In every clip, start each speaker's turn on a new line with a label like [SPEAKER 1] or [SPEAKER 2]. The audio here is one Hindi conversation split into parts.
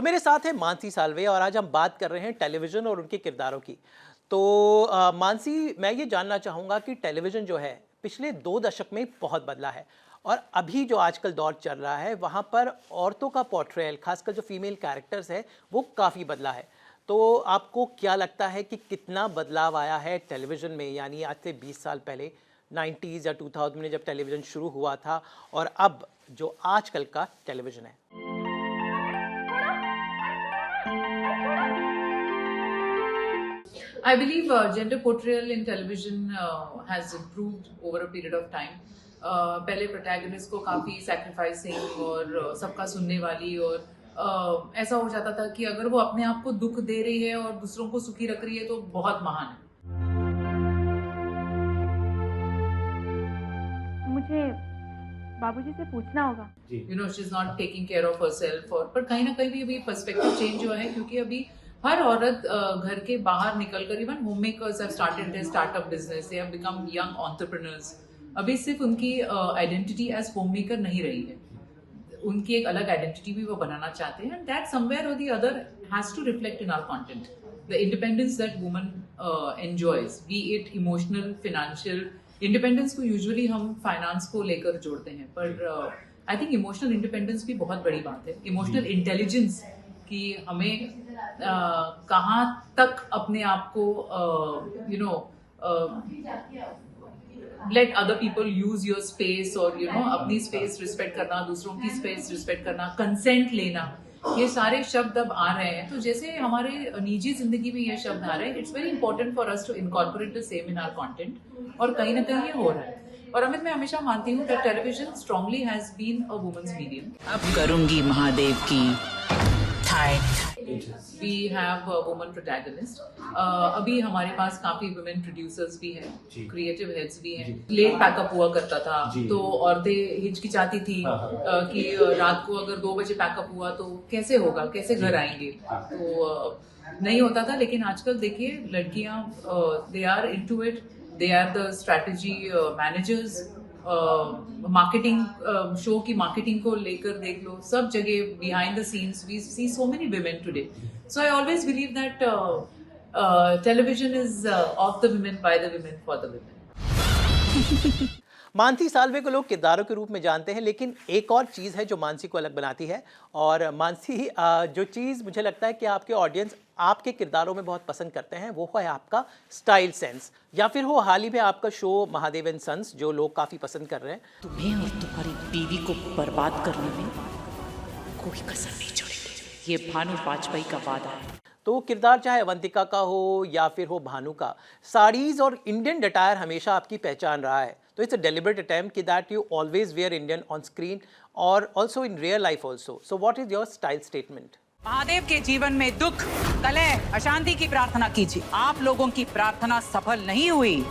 [SPEAKER 1] तो मेरे साथ है मानसी साल्वे और आज हम बात कर रहे हैं टेलीविज़न और उनके किरदारों की। तो मानसी, मैं ये जानना चाहूँगा कि टेलीविज़न जो है पिछले 2 दशक में बहुत बदला है और अभी जो आजकल दौर चल रहा है वहाँ पर औरतों का पोर्ट्रेयल, खासकर जो फीमेल कैरेक्टर्स है वो काफ़ी बदला है। तो आपको क्या लगता है कि कितना बदलाव आया है टेलीविज़न में, यानी आज से 20 साल पहले 90s या 2000 में जब टेलीविज़न शुरू हुआ था और अब जो आजकल का टेलीविज़न है?
[SPEAKER 2] I believe gender portrayal in television has improved over a period of time. पहले प्रोटैगनिस्ट को काफ़ी सैक्रिफाइसिंग और सबका सुनने वाली और ऐसा हो जाता था कि अगर वो अपने आप को दुख दे रही है और दूसरों को सुखी रख रही है तो बहुत महान है।
[SPEAKER 3] मुझे बाबूजी से पूछना होगा।
[SPEAKER 2] You know, she is not taking care of herself. और पर कहीं ना कहीं भी अभी पर्सपेक्टिव चेंज हुआ है, क्योंकि अभी हर औरत घर के बाहर निकलकर, even home makers have started their startup business, they have become young entrepreneurs. अभी सिर्फ उनकी आइडेंटिटी एज होम मेकर नहीं रही है, उनकी एक अलग आइडेंटिटी भी वो बनाना चाहते हैं, एंड दैट समवेयर और the other has to reflect in our content. The independence that woman enjoys, be it emotional, financial independence को यूजुअली हम फाइनेंस को लेकर जोड़ते हैं, पर आई थिंक इमोशनल इंडिपेंडेंस भी बहुत बड़ी बात है। इमोशनल इंटेलिजेंस कि हमें कहाँ तक अपने आप को let other people use your space, और अपनी स्पेस रिस्पेक्ट करना, दूसरों की स्पेस रिस्पेक्ट करना, कंसेंट लेना, ये सारे शब्द अब आ रहे हैं। तो जैसे हमारे निजी जिंदगी में ये शब्द आ रहे हैं, it's very important for us to incorporate the same in our content, और कहीं ना कहीं ये हो रहा है। और अमित, मैं हमेशा मानती हूँ that television strongly has been a women's medium.
[SPEAKER 4] अब करूंगी महादेव की थाई।
[SPEAKER 2] We have a woman protagonist. अभी हमारे पास काफी women producers भी हैं, creative heads भी हैं। लेट पैकअप हुआ करता था तो औरतें हिचकिचाती थी कि रात को अगर 2 बजे पैकअप हुआ तो कैसे होगा, कैसे घर आएंगे, तो नहीं होता था। लेकिन आजकल देखिए लड़कियां, they are into it, they are the strategy managers। Marketing show की मार्केटिंग को लेकर देख लो, सब जगह behind the scenes we see so many women today. So I always believe that television is of the women, by the women, for the women.
[SPEAKER 1] Mansi Salve को लोग किरदारों के रूप में जानते हैं, लेकिन एक और चीज़ है जो मानसी को अलग बनाती है। और मानसी, जो चीज़ मुझे लगता है कि आपके ऑडियंस आपके किरदारों में बहुत पसंद करते हैं वो है आपका स्टाइल सेंस, या फिर हो हाल ही में आपका शो महादेव एंड सन्स जो लोग काफ़ी पसंद कर रहे हैं।
[SPEAKER 4] तुम्हें और तुम्हारी बीवी को बर्बाद करने में कोई कसर नहीं छोड़ेगी, ये भानु वाजपेयी का वादा है।
[SPEAKER 1] तो किरदार चाहे अवंतिका का हो या फिर हो भानु का, साड़ीज़ और इंडियन अटायर हमेशा आपकी पहचान रहा है। तो इट्स अ डेलिबरेट अटेम्प्ट कि that you always wear Indian on screen और also in real life also. So what is your style statement?
[SPEAKER 4] Mahadev के जीवन में दुख, कलह, अशांति की प्रार्थना कीजिए। आप लोगों की प्रार्थना सफल नहीं हुई।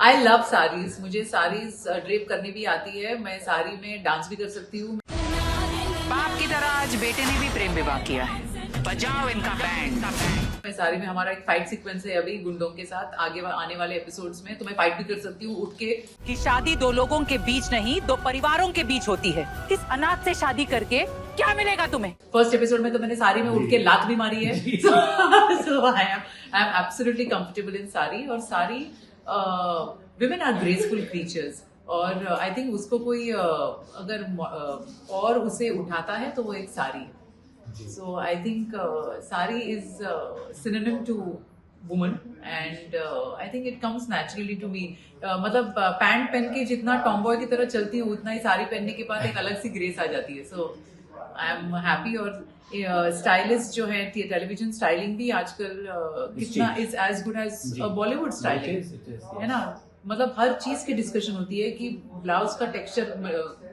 [SPEAKER 2] आई लव साड़ीज, मुझे साड़ीज ड्रेप करनी भी आती है, मैं साड़ी में डांस भी कर सकती हूँ।
[SPEAKER 4] बाप की तरह आज बेटे ने भी प्रेम विवाह किया है, बजाओ इनका बैंड।
[SPEAKER 2] मैं साड़ी में, हमारा एक फाइट सीक्वेंस है अभी गुंडों के साथ, आगे आने वाले एपिसोड्स में, तो मैं फाइट भी कर सकती हूँ उठ के।
[SPEAKER 4] कि शादी 2 लोगों के बीच नहीं, 2 परिवारों के बीच होती है। इस अनाथ से शादी करके क्या मिलेगा तुम्हें?
[SPEAKER 2] फर्स्ट एपिसोड में तो मैंने साड़ी में उठ के लात भी मारी है। so I am absolutely comfortable in sari. और sari, women are graceful creatures, और आई थिंक उसको कोई अगर और उसे उठाता है तो वो एक साड़ी है। So I think sari is synonym to woman, and I think it comes naturally to me. मतलब पैंट पहन के जितना टॉमबॉय की तरह चलती हूँ, उतना ही साड़ी पहनने के बाद एक अलग सी ग्रेस आ जाती है। So I am happy। और स्टाइलिस्ट जो है, टेलीविजन स्टाइलिंग भी आजकल कितना is as good as Bollywood styling, है ना। मतलब हर चीज की डिस्कशन होती है कि ब्लाउज का टेक्सचर,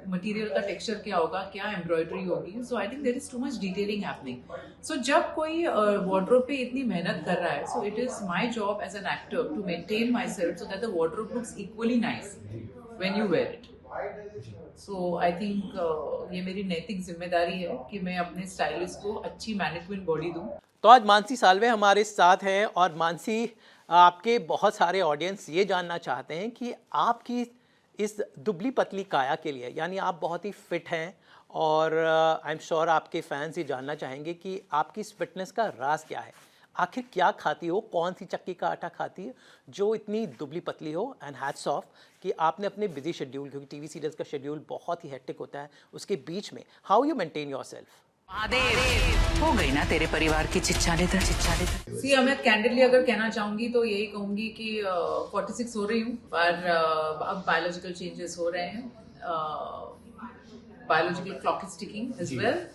[SPEAKER 2] मटेरियल का टेक्सचर क्या होगा, क्या एम्ब्रॉयडरी होगी। So I think there is too much detailing happening. So जब कोई वार्डरोब पे इतनी मेहनत कर रहा है, so it is my job as an actor to maintain myself so that the wardrobe looks equally nice when you wear it. So I think ये मेरी नैतिक जिम्मेदारी है कि मैं अपने स्टाइलिस्ट को अच्छी मैनेजमेंट बॉडी दूं।
[SPEAKER 1] तो आज मानसी साल्वे हमारे साथ हैं। और मानसी, आपके बहुत सारे ऑडियंस ये जानना चाहते हैं कि आपकी इस दुबली पतली काया के लिए, यानी आप बहुत ही फिट हैं और आई एम श्योर आपके फैंस ये जानना चाहेंगे कि आपकी इस फिटनेस का राज क्या है। आखिर क्या खाती हो, कौन सी चक्की का आटा खाती है जो इतनी दुबली पतली हो। एंड हैट्स ऑफ कि आपने अपने बिजी शेड्यूल, क्योंकि टीवी सीरियल्स का शेड्यूल बहुत ही हेक्टिक होता है, उसके बीच में how you maintain yourself.
[SPEAKER 4] Mahadev, हो गई ना तेरे परिवार की चिच्चालेदर।
[SPEAKER 2] सी मैं कैंडिडली अगर कहना चाहूंगी तो यही कहूंगी कि 46 हो रही हूँ, पर अब बायोलॉजिकल चेंजेस हो रहे हैं, biological clock is ticking as well,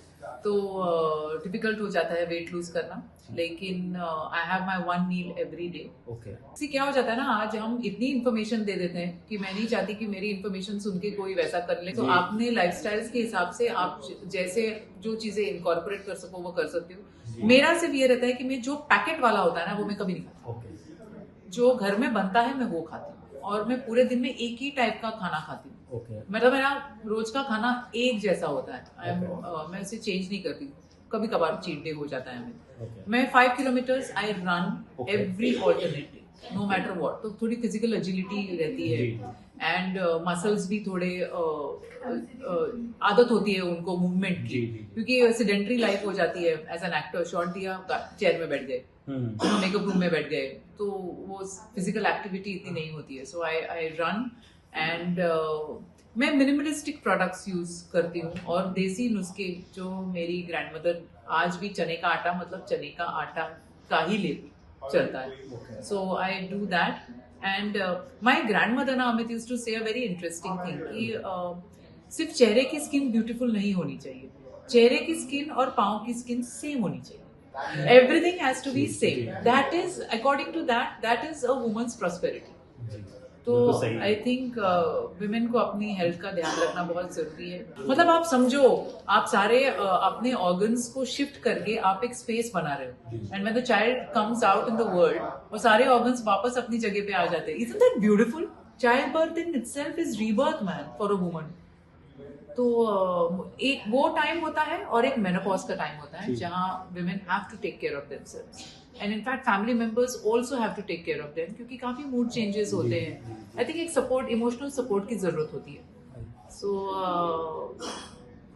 [SPEAKER 2] तो डिफिकल्ट हो जाता है वेट लूज करना, लेकिन I have my one meal every day. See क्या हो जाता है ना, आज हम इतनी इन्फॉर्मेशन दे देते हैं कि मैं नहीं चाहती कि मेरी इन्फॉर्मेशन सुन के कोई वैसा कर ले, तो आपने लाइफस्टाइल्स के हिसाब से आप जैसे जो चीजें इनकॉर्पोरेट कर सको वो कर सकती हो। मेरा सिर्फ ये रहता है कि मैं जो पैकेट वाला होता है ना वो मैं कभी नहीं खाती, जो घर में बनता है मैं वो खाती हूँ, और मैं पूरे दिन में एक ही टाइप का खाना खाती हूँ। मतलब मेरा रोज का खाना एक जैसा होता है, मैं उसे चेंज नहीं करती, कभी कभार चीट डे हो जाता है मैं 5 kilometres I run every alternate day, no matter what, तो थोड़ी फिजिकल एजिलिटी रहती है, एंड मसल्स भी थोड़े आदत होती है उनको मूवमेंट की, क्योंकि सेडेंटरी लाइफ हो जाती है। एज एन एक्टर शॉट दिया, चेयर में बैठ गए, मेकअप रूम में बैठ गए, तो वो फिजिकल एक्टिविटी इतनी नहीं होती है। सो आई रन, एंड मैं मिनिमलिस्टिक प्रोडक्ट्स यूज करती हूँ, और देसी नुस्खे जो मेरी ग्रैंडमदर, आज भी चने का आटा, मतलब चने का आटा का ही ले चलता है, so I do that. And my grandmother ना अमित यूज्ड टू से अ वेरी इंटरेस्टिंग थिंग कि सिर्फ चेहरे की स्किन ब्यूटीफुल नहीं होनी चाहिए, चेहरे की स्किन और पाँव की स्किन सेम होनी चाहिए, everything has to be same, that is according to that is a woman's prosperity. तो आई थिंक विमेन को अपनी हेल्थ का ध्यान रखना बहुत जरूरी है। मतलब आप समझो, आप सारे अपने ऑर्गन्स को शिफ्ट करके आप एक स्पेस बना रहे हो, and when the child comes out in the world, वो सारे ऑर्गन्स वापस अपनी जगह पे आ जाते हैं। Isn't that beautiful? Child birth in itself is rebirth man for a woman. तो एक वो टाइम होता है और एक मेनोपॉज का टाइम होता है जहाँ women have to take care of themselves, and in fact family members also have to take care of them, क्योंकि काफी मूड चेंजेस होते हैं। आई थिंक एक सपोर्ट, इमोशनल सपोर्ट की जरूरत होती है। सो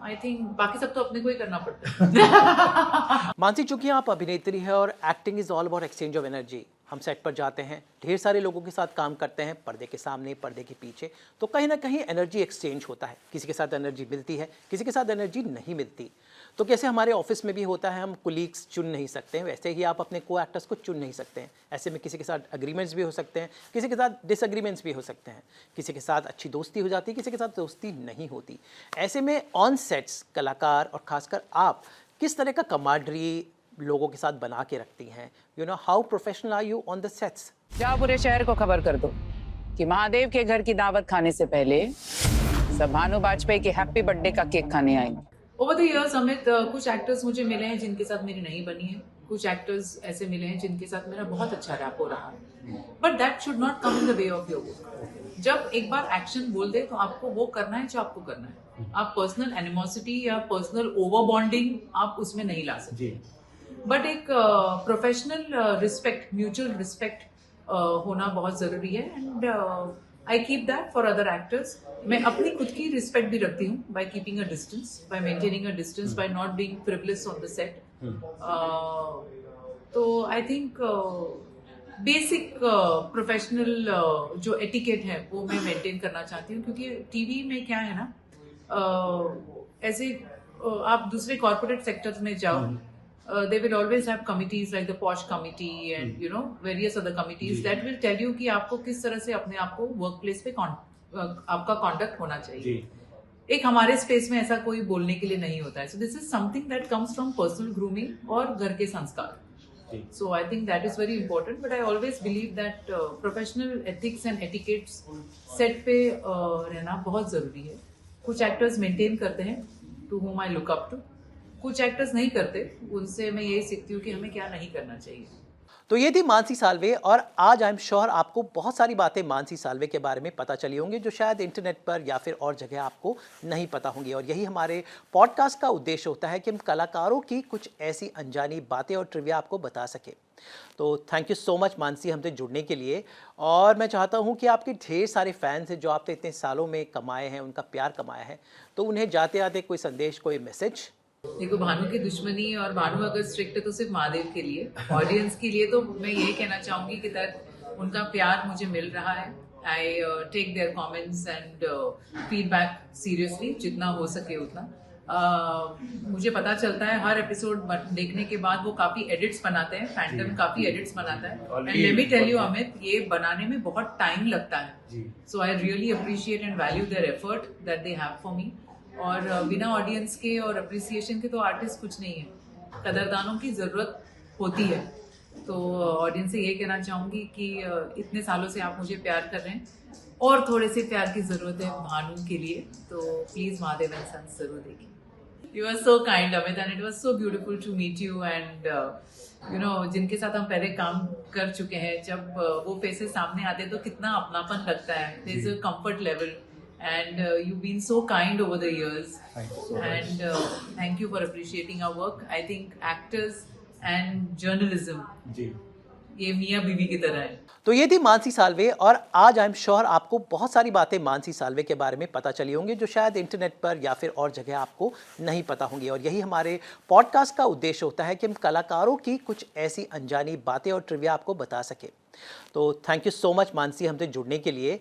[SPEAKER 2] आई थिंक बाकी सब तो अपने को ही करना पड़ता है।
[SPEAKER 1] मानसी, चूंकि आप अभिनेत्री है और acting is all about exchange of energy, हम सेट पर जाते हैं, ढेर सारे लोगों के साथ काम करते हैं, पर्दे के सामने, पर्दे के पीछे, तो कहीं ना कहीं एनर्जी एक्सचेंज होता है। किसी के साथ एनर्जी मिलती है, किसी के साथ एनर्जी नहीं मिलती। तो कैसे हमारे ऑफिस में भी होता है, हम कुलीग्स चुन नहीं सकते हैं, वैसे ही आप अपने को एक्टर्स को चुन नहीं सकते हैं। ऐसे में किसी के साथ एग्रीमेंट्स भी हो सकते हैं, किसी के साथ डिसएग्रीमेंट्स भी हो सकते हैं, किसी के साथ अच्छी दोस्ती हो जाती है, किसी के साथ दोस्ती नहीं होती। ऐसे में ऑन सेट्स कलाकार और खासकर आप किस तरह का कमांडरी लोगों के साथ बना के रखती हैं? You know, how professional are you on the sets?
[SPEAKER 5] जाओ पूरे शहर को खबर कर दो कि महादेव के घर की दावत खाने से पहले सब भानु बाजपेयी के हैप्पी बर्थडे का केक खाने आएंगे।
[SPEAKER 2] ओवर द इयर्स अमित, कुछ एक्टर्स मुझे मिले हैं जिनके साथ मेरी नहीं बनी है, कुछ एक्टर्स ऐसे मिले हैं जिनके साथ मेरा बहुत अच्छा रैप हो रहा है, but that should not come in the way of your work. जब एक बार एक्शन बोल दे तो आपको वो करना है जो आपको करना है। आप पर्सनल एनिमोसिटी या पर्सनल ओवर बॉन्डिंग आप उसमें नहीं ला सकते, बट एक प्रोफेशनल रिस्पेक्ट, म्यूचुअल रिस्पेक्ट होना बहुत जरूरी है, and I keep that for other actors. मैं अपनी खुद की रिस्पेक्ट भी रखती हूँ by keeping a distance, by maintaining a distance, by not being frivolous on the set. तो आई थिंक बेसिक प्रोफेशनल जो एटिकेट है वो मैं मेंटेन करना चाहती हूँ, क्योंकि टीवी में क्या है ना, ऐसे आप दूसरे कॉर्पोरेट सेक्टर्स में जाओ, they will always have committees like the posh committee and you know various other committees that will tell you कि आपको किस तरह से अपने आप को वर्क प्लेस पे आपका कॉन्डक्ट होना चाहिए। एक हमारे स्पेस में ऐसा कोई बोलने के लिए नहीं होता है। So this is something that comes from personal grooming और घर के संस्कार। So I think that is very important, but I always believe that professional ethics and etiquettes set पे रहना बहुत जरूरी है। कुछ एक्टर्स मेंटेन करते हैं, to whom I look up to, कुछ एक्टर्स नहीं करते, उनसे मैं यही सीखती हूँ कि हमें क्या नहीं करना चाहिए।
[SPEAKER 1] तो ये थी मानसी साल्वे और आज आई एम श्योर आपको बहुत सारी बातें मानसी साल्वे के बारे में पता चली होंगी जो शायद इंटरनेट पर या फिर और जगह आपको नहीं पता होंगी। और यही हमारे पॉडकास्ट का उद्देश्य होता है कि हम कलाकारों की कुछ ऐसी अनजानी बातें और ट्रिविया आपको बता सके। तो thank you so much Mansi हमसे जुड़ने के लिए। और मैं चाहता हूँ कि आपके ढेर सारे फैंस हैं जो आपने इतने सालों में कमाए हैं, उनका प्यार कमाया है, तो उन्हें जाते आते कोई संदेश, कोई मैसेज।
[SPEAKER 2] देखो, भानु की दुश्मनी और भानु अगर स्ट्रिक्ट है तो सिर्फ महादेव के लिए, ऑडियंस के लिए तो मैं ये कहना चाहूंगी कि दैट उनका प्यार मुझे मिल रहा है। I take their comments and feedback seriously, जितना हो सके उतना। मुझे पता चलता है हर एपिसोड देखने के बाद वो काफी एडिट्स बनाते हैं, फैंडम काफी एडिट्स बनाता है। And let me tell you Amit, ये बनाने में बहुत टाइम लगता है। So I really appreciate and value their effort that they have for me. और बिना ऑडियंस के और अप्रिसिएशन के तो आर्टिस्ट कुछ नहीं है, कदरदानों की जरूरत होती है। तो ऑडियंस से ये कहना चाहूंगी कि इतने सालों से आप मुझे प्यार कर रहे हैं और थोड़े से प्यार की जरूरत है भानु के लिए, तो प्लीज महादेव एंड सन्स जरूर देखिए। You are so kind Amit and it was so beautiful to meet you. And you know, जिनके साथ हम पहले काम कर चुके हैं, जब वो फेसेस सामने आते हैं तो कितना अपनापन लगता है, there is a comfort level. And you've been so kind over the years.
[SPEAKER 6] Thank you so much.
[SPEAKER 2] And thank you for appreciating our work. I think actors and journalism,
[SPEAKER 6] जी,
[SPEAKER 2] ये मियाँ बीवी की तरह है।
[SPEAKER 1] तो ये थी मानसी साल्वे और आज आई एम श्योर आपको बहुत सारी बातें मानसी साल्वे के बारे में पता चली होंगी जो शायद इंटरनेट पर या फिर और जगह आपको नहीं पता होंगी। और यही हमारे पॉडकास्ट का उद्देश्य होता है कि हम कलाकारों की कुछ ऐसी अनजानी बातें और ट्रिविया आपको बता सके। तो thank you so much Mansi हमसे जुड़ने के लिए।